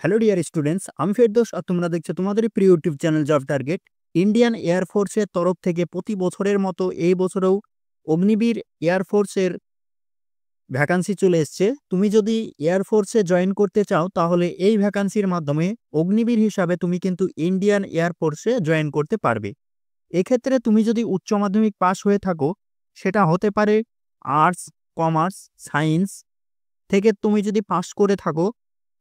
Hello dear students, আমি ফেরদৌস আর তোমরা দেখছো তোমাদের প্রিয় YouTube channel job target. Indian এয়ারফোর্সের তরফ থেকে প্রতি বছরের মতো এই বছরেও অগ্নিবীর এয়ারফোর্সের ভ্যাকান্সি চলে এসছে। তুমি যদি এয়ারফোর্সে জয়েন করতে চাও তাহলে এই ভ্যাকান্সির মাধ্যমে অগ্নিবীর হিসাবে তুমি কিন্তু ইন্ডিয়ান এয়ারফোর্সে জয়েন করতে পারবে। এক্ষেত্রে তুমি যদি উচ্চ মাধ্যমিক পাস হয়ে থাকো, সেটা হতে পারে আর্টস, কমার্স, সায়েন্স থেকে তুমি যদি পাস করে থাকো,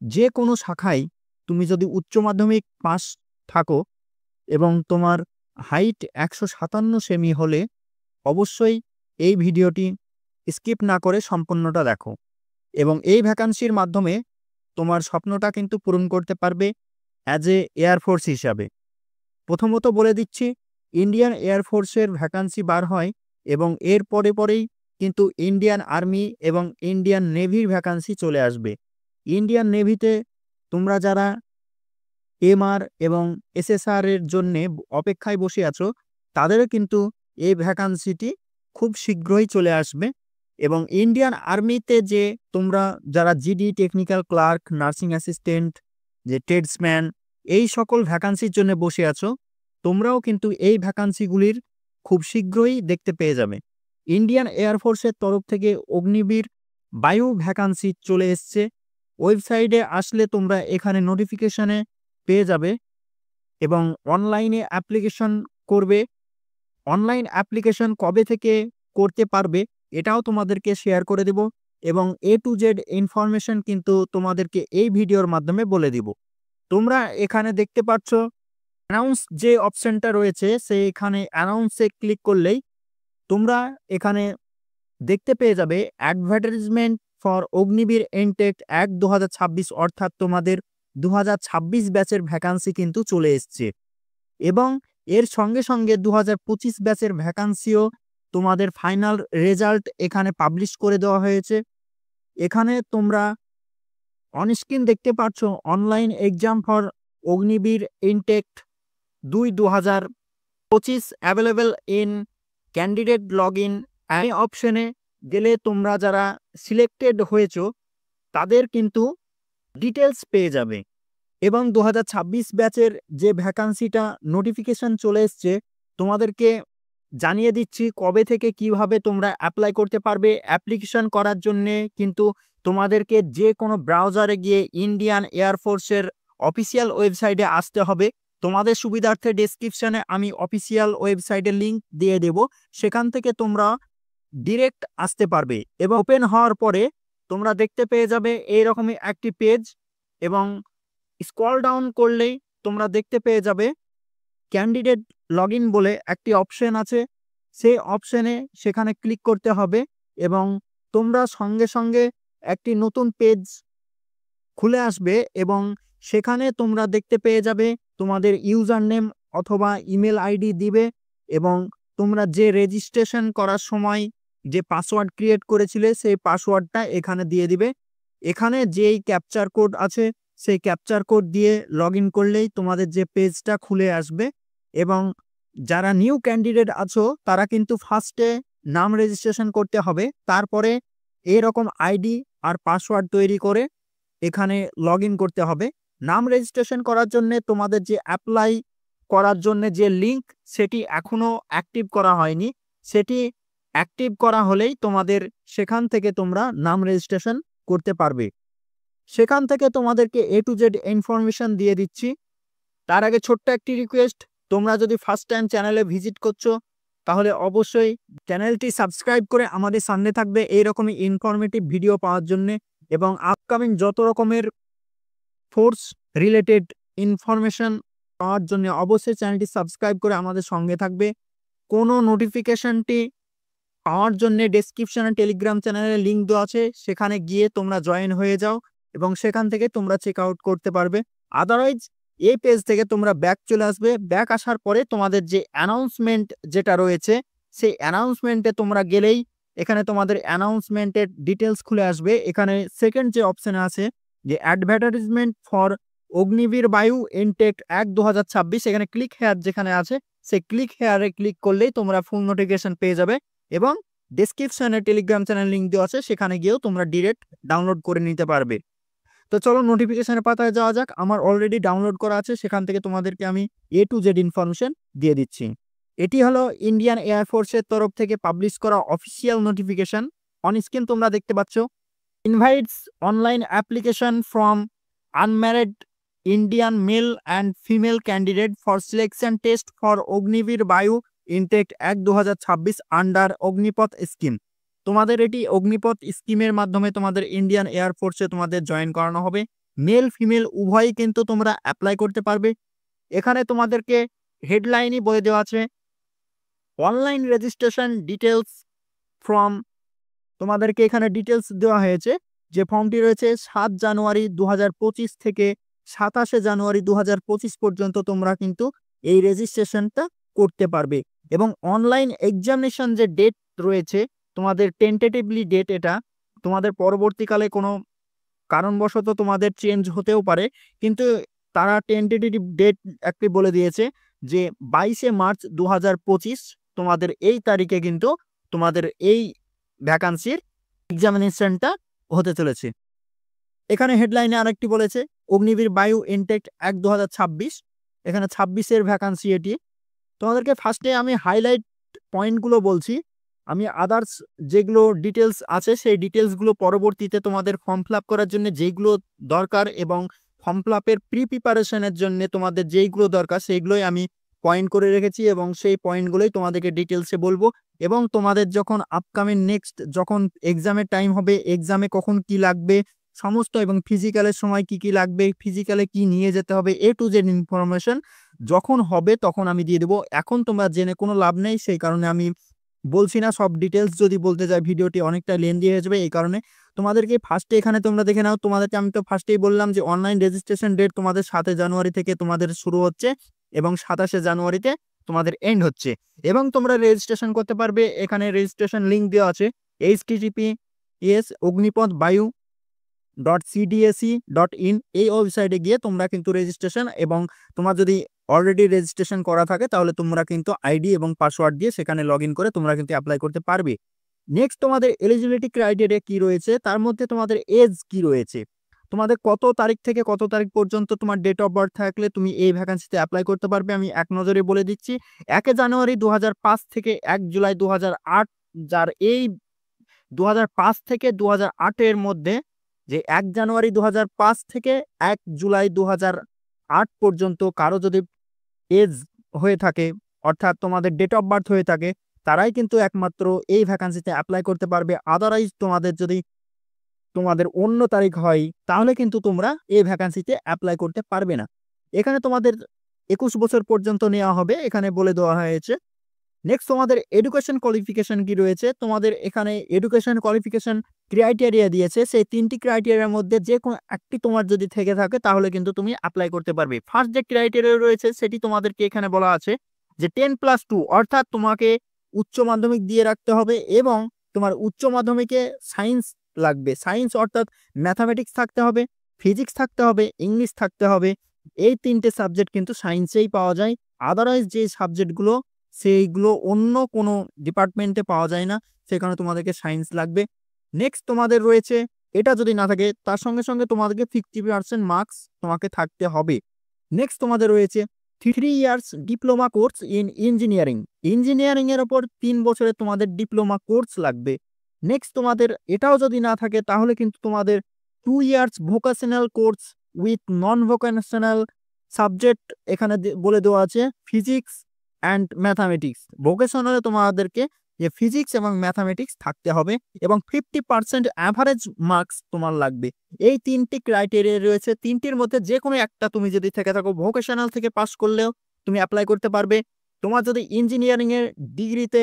যে কোনো শাখায় তুমি যদি উচ্চ মাধ্যমিক পাস থাকো এবং তোমার হাইট 157 সেমি হলে অবশ্যই এই ভিডিওটি স্কিপ না করে সম্পূর্ণটা দেখো এবং এই ভ্যাকান্সির মাধ্যমে তোমার স্বপ্নটা কিন্তু পূরণ করতে পারবে অ্যাজ এ এয়ারফোর্স হিসাবে। প্রথমত বলে দিচ্ছি, ইন্ডিয়ান এয়ারফোর্সের ভ্যাকান্সি বার হয় এবং এর পরেই কিন্তু ইন্ডিয়ান আর্মি এবং ইন্ডিয়ান নেভির ভ্যাকান্সি চলে আসবে। ইন্ডিয়ান নেভিতে তোমরা যারা এমআর এবং এসএসআর এর জন্যে অপেক্ষায় বসে আছো, তাদেরও কিন্তু এই ভ্যাকান্সিটি খুব শীঘ্রই চলে আসবে। এবং ইন্ডিয়ান আর্মিতে যে তোমরা যারা GD, technical clerk, nursing assistant, যে ট্রেডসম্যান, এই সকল ভ্যাকান্সির জন্য বসে আছো, তোমরাও কিন্তু এই ভ্যাকান্সিগুলির খুব শীঘ্রই দেখতে পেয়ে যাবে। ইন্ডিয়ান এয়ারফোর্সের তরফ থেকে অগ্নিবীর বায়ু ভ্যাকান্সি চলে এসছে। ওয়েবসাইটে আসলে তোমরা এখানে নোটিফিকেশনে পেয়ে যাবে এবং অনলাইনে অ্যাপ্লিকেশন করবে। অনলাইন অ্যাপ্লিকেশন কবে থেকে করতে পারবে এটাও তোমাদেরকে শেয়ার করে দেব এবং A to Z ইনফরমেশন কিন্তু তোমাদেরকে এই ভিডিওর মাধ্যমে বলে দিব। তোমরা এখানে দেখতে পাচ্ছ অ্যানাউন্স যে অপশনটা রয়েছে, সেইখানে অ্যানাউন্সে ক্লিক করলেই তোমরা এখানে দেখতে পেয়ে যাবে অ্যাডভার্টাইজমেন্ট ফর অগ্নিবীর ইনটেক 1-2026, অর্থাৎ তোমাদের 2026 ব্যাচের ভ্যাকান্সি কিন্তু চলে এসছে এবং এর সঙ্গে সঙ্গে 2025 ব্যাচের ভ্যাকান্সিও তোমাদের ফাইনাল রেজাল্ট এখানে পাবলিশ করে দেওয়া হয়েছে। এখানে তোমরা অনস্ক্রিন দেখতে পাচ্ছ online exam for Agniveer intake 2-2025 available in candidate log in. এই অপশনে গেলে তোমরা যারা সিলেক্টেড হয়েছো তাদের কিন্তু ডিটেলস পেয়ে যাবে এবং 2026 ব্যাচের যে ভ্যাকান্সিটা নোটিফিকেশন চলে এসছে, তোমাদেরকে জানিয়ে দিচ্ছি কবে থেকে কিভাবে তোমরা অ্যাপ্লাই করতে পারবে। অ্যাপ্লিকেশন করার জন্যে কিন্তু তোমাদেরকে যে কোনো ব্রাউজারে গিয়ে ইন্ডিয়ান এয়ারফোর্সের অফিসিয়াল ওয়েবসাইটে আসতে হবে। তোমাদের সুবিধার্থে ডেসক্রিপশনে আমি অফিসিয়াল ওয়েবসাইটের লিঙ্ক দিয়ে দেব, সেখান থেকে তোমরা ডিরেক্ট আসতে পারবে এবং ওপেন হওয়ার পরে তোমরা দেখতে পেয়ে যাবে এইরকমই একটি পেজ এবং স্ক্রল ডাউন করলেই তোমরা দেখতে পেয়ে যাবে ক্যান্ডিডেট লগ ইন বলে একটি অপশন আছে। সেই অপশনে সেখানে ক্লিক করতে হবে এবং তোমরা সঙ্গে সঙ্গে একটি নতুন পেজ খুলে আসবে এবং সেখানে তোমরা দেখতে পেয়ে যাবে তোমাদের ইউজার নেম অথবা ইমেল আইডি দিবে এবং তোমরা যে রেজিস্ট্রেশন করার সময় যে পাসওয়ার্ড ক্রিয়েট করেছিলে সেই পাসওয়ার্ডটা এখানে দিয়ে দিবে। এখানে যেই ক্যাপচার কোড আছে সেই ক্যাপচার কোড দিয়ে লগ ইন করলেই তোমাদের যে পেজটা খুলে আসবে এবং যারা নিউ ক্যান্ডিডেট আছো তারা কিন্তু ফার্স্টে নাম রেজিস্ট্রেশন করতে হবে, তারপরে এরকম আইডি আর পাসওয়ার্ড তৈরি করে এখানে লগ ইন করতে হবে। নাম রেজিস্ট্রেশন করার জন্য তোমাদের যে অ্যাপ্লাই করার জন্য যে লিঙ্ক সেটি এখনও অ্যাক্টিভ করা হয়নি, সেটি অ্যাক্টিভ করা হলেই তোমাদের সেখান থেকে তোমরা নাম রেজিস্ট্রেশন করতে পারবে। সেখান থেকে তোমাদেরকে A to Z ইনফরমেশন দিয়ে দিচ্ছি। তার আগে ছোট্ট একটি রিকোয়েস্ট, তোমরা যদি ফার্স্ট টাইম চ্যানেলে ভিজিট করছো তাহলে অবশ্যই চ্যানেলটি সাবস্ক্রাইব করে আমাদের সামনে থাকবে এইরকমই ইনফরমেটিভ ভিডিও পাওয়ার জন্য এবং আপকামিং যত রকমের ফোর্স রিলেটেড ইনফরমেশন পাওয়ার জন্য অবশ্যই চ্যানেলটি সাবস্ক্রাইব করে আমাদের সঙ্গে থাকবে। কোনো নোটিফিকেশনটি পাওয়ার জন্য ডেসক্রিপশনে টেলিগ্রাম চ্যানেলের লিঙ্ক দেওয়া আছে, সেখানে গিয়ে তোমরা জয়েন হয়ে যাও এবং সেখান থেকে তোমরা চেক আউট করতে পারবে। আদারওয়াইজ এই পেজ থেকে তোমরা ব্যাক চলে আসবে। ব্যাক আসার পরে তোমাদের যে অ্যানাউন্সমেন্ট যেটা রয়েছে সেই অ্যানাউন্সমেন্টে তোমরা গেলেই এখানে তোমাদের অ্যানাউন্সমেন্টের ডিটেলস খুলে আসবে। এখানে সেকেন্ড যে অপশানে আছে যে অ্যাডভার্টাইজমেন্ট ফর অগ্নিবীর বায়ু ইনটেক 1-2026, এখানে ক্লিক হেয়ার যেখানে আছে সেই ক্লিক হেয়ারে ক্লিক করলেই তোমরা ফুল নোটিফিকেশন পেয়ে যাবে এবং ডেসক্রিপশনে টেলিগ্রাম চ্যানেল লিঙ্ক দেওয়া আছে, সেখানে গিয়েও তোমরা ডিরেক্ট ডাউনলোড করে নিতে পারবে। তো চলো নোটিফিকেশনের পাতায় যাওয়া যাক। আমার অলরেডি ডাউনলোড করা আছে, সেখান থেকে তোমাদেরকে আমি A to Z ইনফরমেশন দিয়ে দিচ্ছি। এটি হলো ইন্ডিয়ান এয়ারফোর্সের তরফ থেকে পাবলিশ করা অফিসিয়াল নোটিফিকেশন। অন স্ক্রিন তোমরা দেখতে পাচ্ছ, invites online application from unmarried Indian male and female candidate for selection test for Agniveer বায়ু ইনটেক 1/2026 আন্ডার অগ্নিপথ স্কিম। তোমাদের এটি অগ্নিপথ স্কিমের মাধ্যমে তোমাদের ইন্ডিয়ান এয়ারফোর্সে তোমাদের জয়েন করানো হবে। মেল ফিমেল উভয়ই কিন্তু তোমরা অ্যাপ্লাই করতে পারবে। এখানে তোমাদেরকে হেডলাইনই বলে দেওয়া আছে, অনলাইন রেজিস্ট্রেশন ডিটেলস ফ্রম, তোমাদেরকে এখানে ডিটেলস দেওয়া হয়েছে যে ফর্মটি রয়েছে 7 জানুয়ারি 2025 থেকে 27 জানুয়ারি 2025 পর্যন্ত তোমরা কিন্তু এই রেজিস্ট্রেশনটা করতে পারবে। এবং অনলাইন এক্সামিনেশন যে ডেট রয়েছে তোমাদের টেন্টেটিভলি ডেট, এটা তোমাদের পরবর্তীকালে কোনো কারণবশত তোমাদের চেঞ্জ হতেও পারে, কিন্তু তারা টেন্টেটিভ ডেট একটি বলে দিয়েছে যে 22 মার্চ 2025 তোমাদের এই তারিখে কিন্তু তোমাদের এই ভ্যাকান্সির এক্সামিনেশনটা হতে চলেছে। এখানে হেডলাইনে আরেকটি বলেছে অগ্নিবীর বায়ু ইনটেক 1/2026, এখানে 26-এর ভ্যাকান্সি এটি। তোমাদেরকে ফার্স্টে আমি হাইলাইট পয়েন্টগুলো বলছি, আমি আদার্স যেগুলো ডিটেলস আছে সেই ডিটেলসগুলো পরবর্তীতে তোমাদের ফর্ম ফিল আপ করার জন্য যেইগুলো দরকার এবং ফর্ম ফিল আপের প্রিপারেশনের জন্য তোমাদের যেইগুলো দরকার সেইগুলোই আমি পয়েন্ট করে রেখেছি এবং সেই পয়েন্টগুলোই তোমাদেরকে ডিটেলসে বলবো। এবং তোমাদের যখন আপকামিং নেক্সট যখন এক্সামের টাইম হবে, এক্সামে কখন কি লাগবে সমস্ত, এবং ফিজিক্যালের সময় কি কি লাগবে, ফিজিক্যালে কি নিয়ে যেতে হবে, A to Z ইনফরমেশন যখন হবে তখন আমি দিয়ে দেবো। এখন তোমরা জেনে কোনো লাভ নেই, সেই কারণে আমি বলছি না। সব ডিটেলস যদি বলতে যাই ভিডিওটি অনেকটা লেন্দি হয়ে যাবে, এই কারণে তোমাদেরকে ফার্স্টে এখানে তোমরা দেখে নাও। তোমাদেরকে আমি তো ফার্স্টেই বললাম যে অনলাইন রেজিস্ট্রেশন ডেট তোমাদের 7 জানুয়ারি থেকে তোমাদের শুরু হচ্ছে এবং 27 জানুয়ারিতে তোমাদের এন্ড হচ্ছে, এবং তোমরা রেজিস্ট্রেশন করতে পারবে। এখানে রেজিস্ট্রেশন লিঙ্ক দেওয়া আছে https://ognipoth.cdsc.in, এই ওয়েবসাইটে গিয়ে তোমরা কিন্তু রেজিস্ট্রেশন, এবং তোমার যদি অলরেডি রেজিস্ট্রেশন করা থাকে তাহলে তোমরা কিন্তু আইডি এবং পাসওয়ার্ড দিয়ে সেখানে লগ ইন করে তোমরা কিন্তু অ্যাপ্লাই করতে পারবে। নেক্সট তোমাদের এলিজিবিলিটি ক্রাইটেরিয়া কি রয়েছে, তার মধ্যে তোমাদের এজ কি রয়েছে, তোমাদের কত তারিখ থেকে কত তারিখ পর্যন্ত তোমার ডেট অফ বার্থ থাকলে তুমি এই ভ্যাকান্সিতে অ্যাপ্লাই করতে পারবে আমি এক নজরে বলে দিচ্ছি। 1 জানুয়ারি 2005 থেকে 1 জুলাই 2008, যার এই 2005 থেকে 2008 এর মধ্যে, যে 1 জানুয়ারি 2005 থেকে 1 জুলাই 2008 পর্যন্ত কারো যদি এজ হয়ে থাকে, অর্থাৎ তোমাদের ডেট অফ বার্থ হয়ে থাকে, তারাই কিন্তু একমাত্র এই ভ্যাকান্সিতে অ্যাপ্লাই করতে পারবে। আদারওয়াইজ তোমাদের যদি তোমাদের অন্য তারিখ হয় তাহলে কিন্তু তোমরা এই ভ্যাকান্সিতে অ্যাপ্লাই করতে পারবে না। এখানে তোমাদের 21 বছর পর্যন্ত নেওয়া হবে, এখানে বলে দেওয়া হয়েছে। নেক্সট তোমাদের এডুকেশন কোয়ালিফিকেশন কি রয়েছে, তোমাদের এখানে এডুকেশন কোয়ালিফিকেশন ক্রাইটেরিয়া দিয়েছে, সেই 3টি ক্রাইটেরিয়ার মধ্যে যে কোনো একটি তোমার যদি থেকে থাকে তাহলে কিন্তু তুমি অ্যাপ্লাই করতে পারবে। ফার্স্ট যে ক্রাইটেরিয়া রয়েছে সেটি তোমাদেরকে এখানে বলা আছে যে 10+2, অর্থাৎ তোমাকে উচ্চ মাধ্যমিক দিয়ে রাখতে হবে এবং তোমার উচ্চ মাধ্যমিকে সায়েন্স লাগবে। সায়েন্স অর্থাৎ ম্যাথামেটিক্স থাকতে হবে, ফিজিক্স থাকতে হবে, ইংলিশ থাকতে হবে। এই 3টে সাবজেক্ট কিন্তু সায়েন্সেই পাওয়া যায়। আদারওয়াইজ যে সাবজেক্টগুলো সেইগুলো অন্য কোনো ডিপার্টমেন্টে পাওয়া যায় না, সে কারণে তোমাদেরকে সায়েন্স লাগবে। নেক্সট তোমাদের রয়েছে, এটা যদি না থাকে তার সঙ্গে সঙ্গে তোমাদেরকে 50% মার্কস তোমাকে থাকতে হবে। নেক্সট তোমাদের রয়েছে 3 years diploma course in engineering, engineering এর ওপর 3 বছরের তোমাদের ডিপ্লোমা কোর্স লাগবে। নেক্সট তোমাদের এটাও যদি না থাকে তাহলে কিন্তু তোমাদের 2 years vocational course with non vocational subject, এখানে বলে দেওয়া আছে ফিজিক্স অ্যান্ড ম্যাথামেটিক্স। ভোকেশনালে তোমাদেরকে যে ফিজিক্স এবং ম্যাথামেটিক্স থাকতে হবে এবং 50% অ্যাভারেজ মার্কস তোমার লাগবে। এই 3টি ক্রাইটেরিয়া রয়েছে, 3টির মধ্যে যে কোনো একটা তুমি যদি থেকে থাকো, ভোকেশনাল থেকে পাস করলেও তুমি অ্যাপ্লাই করতে পারবে। তোমার যদি ইঞ্জিনিয়ারিং এর ডিগ্রিতে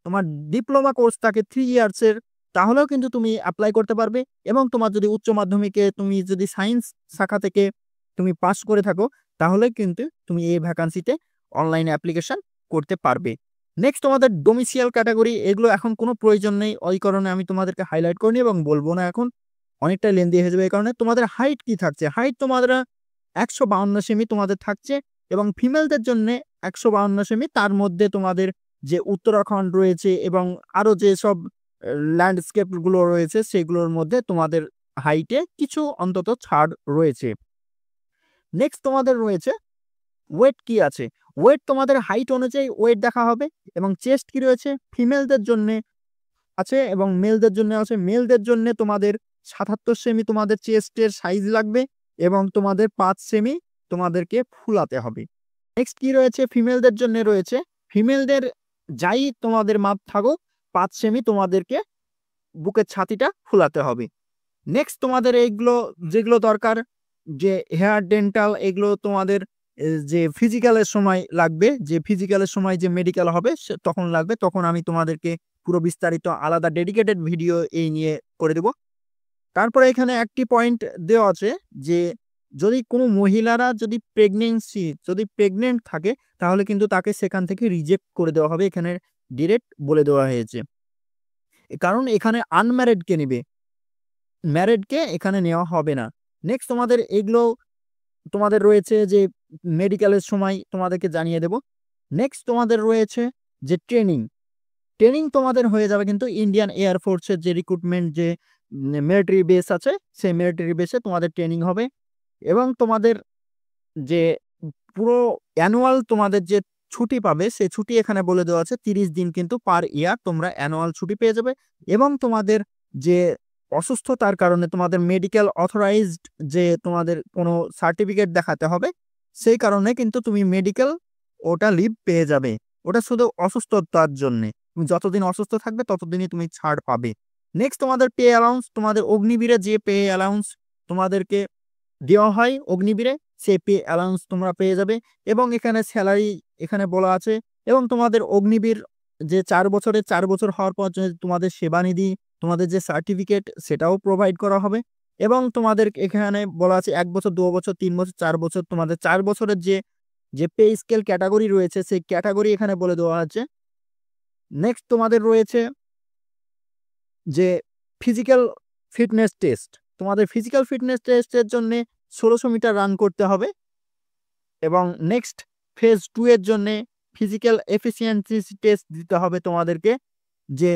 তোমার ডিপ্লোমা কোর্স থাকে 3 ইয়ার্সের, তাহলেও কিন্তু তুমি অ্যাপ্লাই করতে পারবে। এবং তোমার যদি উচ্চ মাধ্যমিকে তুমি যদি সায়েন্স শাখা থেকে তুমি পাস করে থাকো তাহলে কিন্তু তুমি এই ভ্যাকান্সিতে অনলাইনে অ্যাপ্লিকেশন করতে পারবে। নেক্সট তোমাদের ডোমিসিয়াল ক্যাটাগরি, এগুলো এখন কোনো প্রয়োজন নেই, ওই কারণে আমি তোমাদেরকে হাইলাইট করিনি এবং বলবো না, এখন অনেকটা লেন্দি হয়ে যাবে। এই কারণে তোমাদের হাইট কি থাকছে, হাইট তোমাদের 152 সেমি তোমাদের থাকছে এবং ফিমেলদের জন্য 152 সেমি। তার মধ্যে তোমাদের যে উত্তরাখণ্ড রয়েছে এবং আরও যে সব ল্যান্ডস্কেপগুলো রয়েছে সেগুলোর মধ্যে তোমাদের হাইটে কিছু অন্তত ছাড় রয়েছে। নেক্সট তোমাদের রয়েছে ওয়েট কি আছে। ওয়েট তোমাদের হাইট অনুযায়ী ওয়েট দেখা হবে এবং চেস্ট কি রয়েছে ফিমেলদের জন্য আছে এবং মেলদের জন্য আছে। মেলদের জন্য তোমাদের ৭৭ সেমি তোমাদের চেস্টের সাইজ লাগবে এবং তোমাদের ৫ সেমি তোমাদেরকে ফুলাতে হবে। নেক্সট কি রয়েছে ফিমেলদের জন্য রয়েছে, ফিমেলদের যাই তোমাদের মাপ থাকুক ৫ সেমি তোমাদেরকে বুকের ছাতিটা ফুলাতে হবে। নেক্সট তোমাদের এইগুলো যেগুলো দরকার, যে হেয়ার ডেন্টাল, এগুলো তোমাদের যে ফিজিক্যালের সময় লাগবে, যে ফিজিক্যালের সময় যে মেডিকেল হবে তখন লাগবে, তখন আমি তোমাদেরকে পুরো বিস্তারিত আলাদা ডেডিকেটেড ভিডিও এই নিয়ে করে দেব। তারপরে এখানে একটি পয়েন্ট দেওয়া আছে যে যদি কোনো মহিলারা যদি প্রেগনেন্ট থাকে তাহলে কিন্তু তাকে সেখান থেকে রিজেক্ট করে দেওয়া হবে, এখানে ডিরেক্ট বলে দেওয়া হয়েছে। কারণ এখানে আনম্যারিডকে নেবে, ম্যারিডকে এখানে নেওয়া হবে না। নেক্সট তোমাদের এগুলো তোমাদের রয়েছে যে মেডিকেলের সময় তোমাদেরকে জানিয়ে দেব। নেক্সট তোমাদের রয়েছে যে ট্রেনিং তোমাদের হয়ে যাবে কিন্তু ইন্ডিয়ান এয়ারফোর্সের যে রিক্রুটমেন্ট যে মিলিটারি বেস আছে সেই মিলিটারি বেসে তোমাদের ট্রেনিং হবে এবং তোমাদের যে পুরো অ্যানুয়াল তোমাদের যে ছুটি পাবে সেই ছুটি এখানে বলে দেওয়া আছে 30 দিন কিন্তু পার ইয়ার তোমরা অ্যানুয়াল ছুটি পেয়ে যাবে এবং তোমাদের যে অসুস্থতার কারণে তোমাদের মেডিকেল অথরাইজড যে তোমাদের কোনো সার্টিফিকেট দেখাতে হবে সেই কারণে কিন্তু তুমি মেডিকেল ওটা লিভ পেয়ে যাবে, ওটা শুধু অসুস্থতার জন্যে। তুমি যতদিন অসুস্থ থাকবে ততদিনই তুমি ছাড় পাবে। নেক্সট তোমাদের পে অ্যালাউন্স, তোমাদের অগ্নিবীরে যে পে অ্যালাউন্স তোমাদেরকে দেওয়া হয় অগ্নিবীরে সেই পে অ্যালাউন্স তোমরা পেয়ে যাবে এবং এখানে স্যালারি এখানে বলা আছে এবং তোমাদের অগ্নিবীর যে 4 বছর হওয়ার পর তোমাদের সেবানিধি তোমাদের যে সার্টিফিকেট সেটাও প্রোভাইড করা হবে এবং তোমাদের এখানে বলা আছে 1 বছর 2 বছর 3 বছর 4 বছর তোমাদের 4 বছরের যে পে স্কেল ক্যাটাগরি রয়েছে সেই ক্যাটাগরি এখানে বলে দেওয়া আছে। নেক্সট তোমাদের রয়েছে যে ফিজিক্যাল ফিটনেস টেস্ট, তোমাদের ফিজিক্যাল ফিটনেস টেস্টের জন্য 1600 মিটার রান করতে হবে এবং নেক্সট ফেজ 2 এর জন্য ফিজিক্যাল এফিসিয়েন্সি টেস্ট দিতে হবে তোমাদেরকে, যে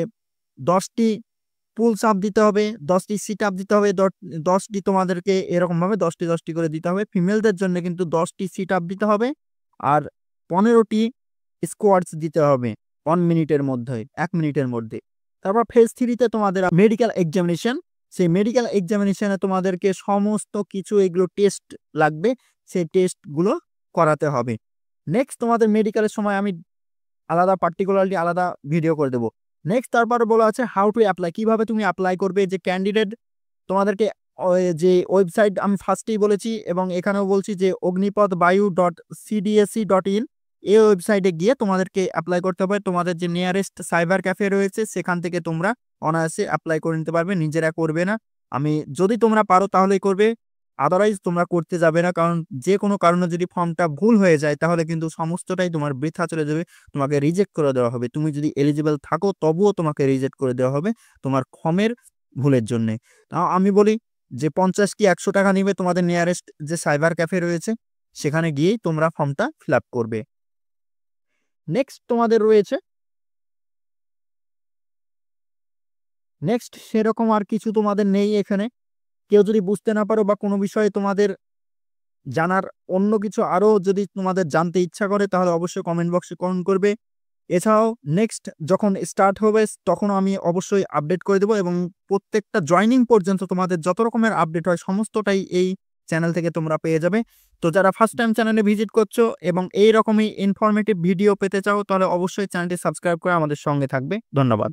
10টি পুলস আপ দিতে হবে, 10টি সিট আপ দিতে হবে, 10টি তোমাদেরকে এরকমভাবে 10টি করে দিতে হবে। ফিমেলদের জন্য কিন্তু 10টি সিট আপ দিতে হবে আর 15টি স্কোয়াটস দিতে হবে 1 মিনিটের মধ্যে 1 মিনিটের মধ্যে। তারপর ফেজ 3তে তোমাদের মেডিকেল এক্সামিনেশন, সেই মেডিকেল এক্সামিনেশনে তোমাদেরকে সমস্ত কিছু এগুলো টেস্ট লাগবে, সেই টেস্টগুলো করাতে হবে। নেক্সট তোমাদের মেডিকেলের সময় আমি পার্টিকুলারলি আলাদা ভিডিও করে দেবো। নেক্সট তারপরে বলা আছে হাউ টু অ্যাপ্লাই, কিভাবে তুমি অ্যাপ্লাই করবে। যে ক্যান্ডিডেট তোমাদেরকে যে ওয়েবসাইট আমি ফার্স্টেই বলেছি এবং এখানেও বলছি যে অগ্নিপথবায়ু.cdsc.in এই ওয়েবসাইটে গিয়ে তোমাদেরকে অ্যাপ্লাই করতে হবে। তোমাদের যে নিয়ারেস্ট সাইবার ক্যাফে রয়েছে সেখান থেকে তোমরা অনায়াসে অ্যাপ্লাই করে নিতে পারবে, নিজেরা করবে না। যদি তোমরা পারো তাহলেই করবে, আদারওয়াইজ তোমরা করতে যাবে না, কারণ যে কোনো কারণে যদি ফর্মটা ভুল হয়ে যায় তাহলে কিন্তু সমস্তটাই তোমার বৃথা চলে যাবে, তোমাকে রিজেক্ট করে দেওয়া হবে। তুমি যদি এলিজিবল থাকো তবুও তোমাকে রিজেক্ট করে দেওয়া হবে তোমার ফর্মের ভুলের জন্য। তাও আমি বলি যে 50 কি 100 টাকা নিবে, তোমাদের নিয়ারেস্ট যে সাইবার ক্যাফে রয়েছে সেখানে গিয়েই তোমরা ফর্মটা ফিল আপ করবে। নেক্সট তোমাদের রয়েছে নেক্সট সেরকম আর কিছু তোমাদের নেই এখানে। কেউ যদি বুঝতে না পারো বা কোনো বিষয়ে তোমাদের জানার অন্য কিছু আরও যদি তোমাদের জানতে ইচ্ছা করে তাহলে অবশ্যই কমেন্ট বক্সে কমেন্ট করবে। এছাড়াও নেক্সট যখন স্টার্ট হবে তখন আমি অবশ্যই আপডেট করে দেবো এবং প্রত্যেকটা জয়নিং পর্যন্ত তোমাদের যত রকমের আপডেট হয় সমস্তটাই এই চ্যানেল থেকে তোমরা পেয়ে যাবে। তো যারা ফার্স্ট টাইম চ্যানেলে ভিজিট করছো এবং এই রকমই ইনফরমেটিভ ভিডিও পেতে চাও তাহলে অবশ্যই চ্যানেলটি সাবস্ক্রাইব করে আমাদের সঙ্গে থাকবে। ধন্যবাদ।